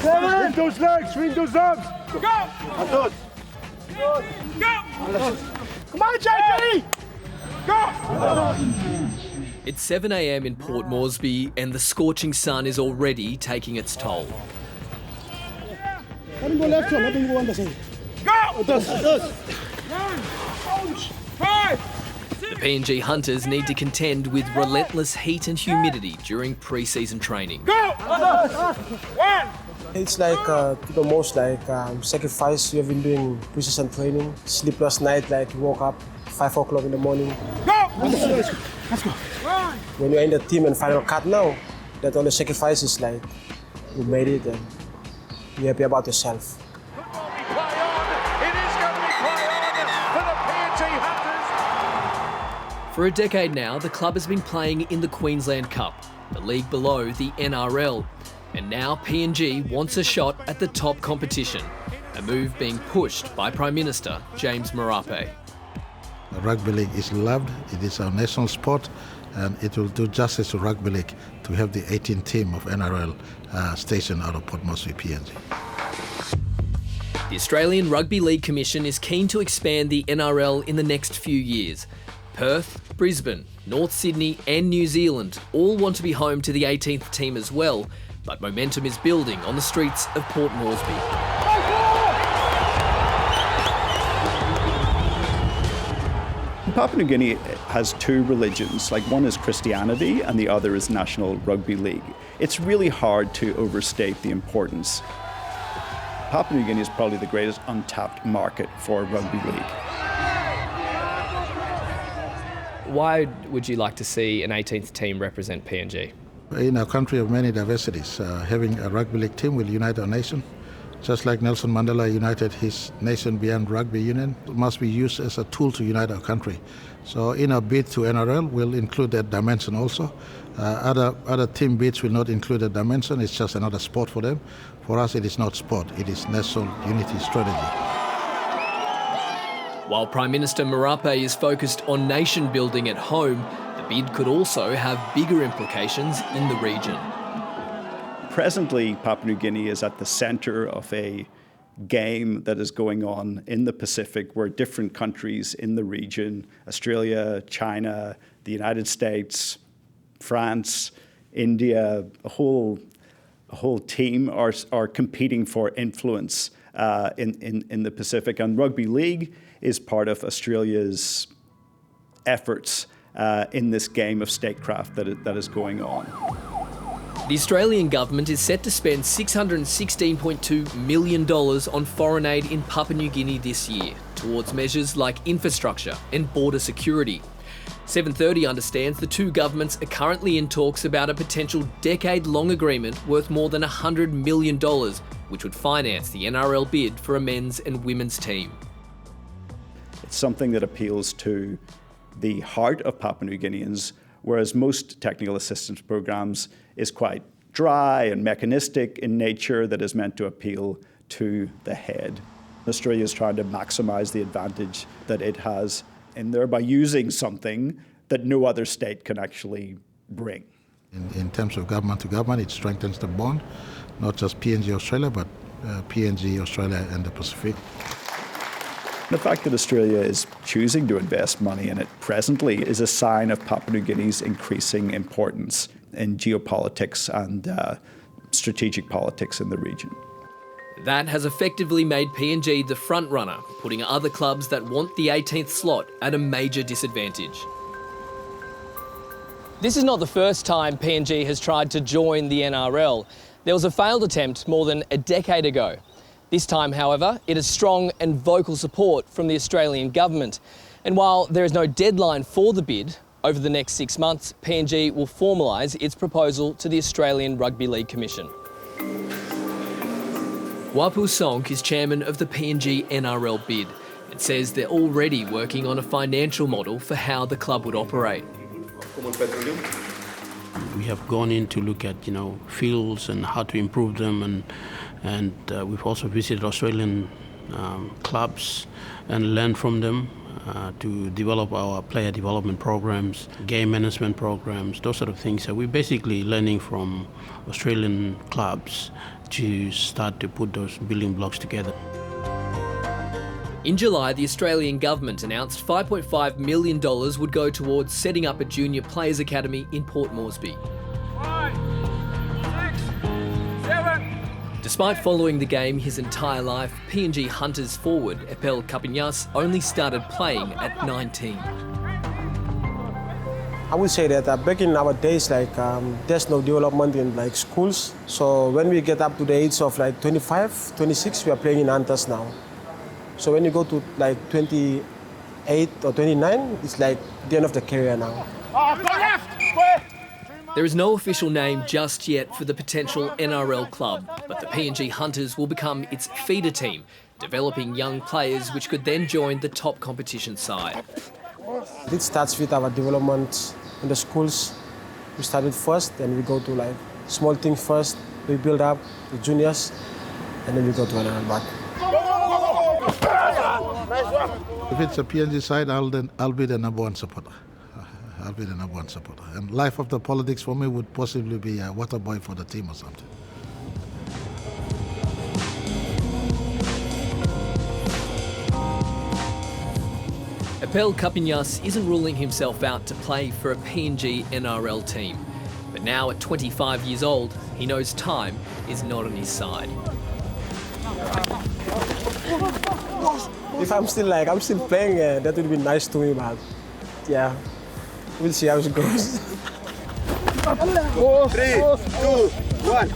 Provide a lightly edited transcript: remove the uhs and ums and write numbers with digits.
Swing those legs, swing those arms. Go! Go! Come on, JP! Go! It's 7 a.m. in Port Moresby and the scorching sun is already taking its toll. Let him go left one, let him go on the side. Go! It does. The PNG Hunters need to contend with relentless heat and humidity during pre-season training. Go! It's like the most sacrifice we have been doing pre-season training. Sleepless night, like you woke up 5 o'clock in the morning. Go! Let's go. When you're in the team and final cut now, that all the sacrifices like you made it and you're happy about yourself. For a decade now, the club has been playing in the Queensland Cup, the league below the NRL. And now PNG wants a shot at the top competition, a move being pushed by Prime Minister James Marape. The rugby league is loved, it is our national sport, and it will do justice to rugby league to have the 18th team of NRL stationed out of Port Moresby, PNG. The Australian Rugby League Commission is keen to expand the NRL in the next few years. Perth, Brisbane, North Sydney and New Zealand all want to be home to the 18th team as well, but momentum is building on the streets of Port Moresby. Papua New Guinea has two religions, like one is Christianity and the other is National Rugby League. It's really hard to overstate the importance. Papua New Guinea is probably the greatest untapped market for rugby league. Why would you like to see an 18th team represent PNG? In a country of many diversities, having a rugby league team will unite our nation. Just like Nelson Mandela united his nation beyond rugby union, it must be used as a tool to unite our country. So in our bid to NRL, we'll include that dimension also. Other team bids will not include that dimension, it's just another sport for them. For us, it is not sport, it is national unity strategy. While Prime Minister Marape is focused on nation building at home, the bid could also have bigger implications in the region. Presently, Papua New Guinea is at the centre of a game that is going on in the Pacific where different countries in the region, Australia, China, the United States, France, India, a whole team are competing for influence in the Pacific. And rugby league is part of Australia's efforts in this game of statecraft that is going on. The Australian government is set to spend $616.2 million on foreign aid in Papua New Guinea this year, towards measures like infrastructure and border security. 730 understands the two governments are currently in talks about a potential decade-long agreement worth more than $100 million, which would finance the NRL bid for a men's and women's team. It's something that appeals to the heart of Papua New Guineans, whereas most technical assistance programs is quite dry and mechanistic in nature that is meant to appeal to the head. Australia is trying to maximize the advantage that it has in there by using something that no other state can actually bring. In terms of government to government, it strengthens the bond, not just PNG Australia, but PNG Australia and the Pacific. The fact that Australia is choosing to invest money in it presently is a sign of Papua New Guinea's increasing importance in geopolitics and strategic politics in the region. That has effectively made PNG the front runner, putting other clubs that want the 18th slot at a major disadvantage. This is not the first time PNG has tried to join the NRL. There was a failed attempt more than a decade ago. This time, however, it has strong and vocal support from the Australian government. And while there is no deadline for the bid, over the next 6 months, PNG will formalise its proposal to the Australian Rugby League Commission. Wapu Sonk is chairman of the PNG NRL bid and says they're already working on a financial model for how the club would operate. We have gone in to look at, fields and how to improve them, and we've also visited Australian clubs and learned from them. to develop our player development programs, game management programs, those sort of things. So we're basically learning from Australian clubs to start to put those building blocks together. In July, the Australian government announced $5.5 million would go towards setting up a junior players academy in Port Moresby. 5, 6, 7. Despite following the game his entire life, PNG Hunters forward Kamin Gock only started playing at 19. I would say that back in our days, there's no development in schools. So when we get up to the age of 25, 26, we are playing in Hunters now. So when you go to 28 or 29, it's the end of the career now. There is no official name just yet for the potential NRL club, but the PNG Hunters will become its feeder team, developing young players which could then join the top competition side. It starts with our development in the schools. We started first, then we go to small things first. We build up the juniors, and then we go to NRL back. If it's a PNG side, I'll be the number one supporter. I'll be the number one supporter. And life after politics for me would possibly be a water boy for the team or something. Kamin Gock isn't ruling himself out to play for a PNG NRL team. But now at 25 years old, he knows time is not on his side. If I'm still playing, that would be nice to me, but yeah, we'll see how it goes. 3, 2, 1.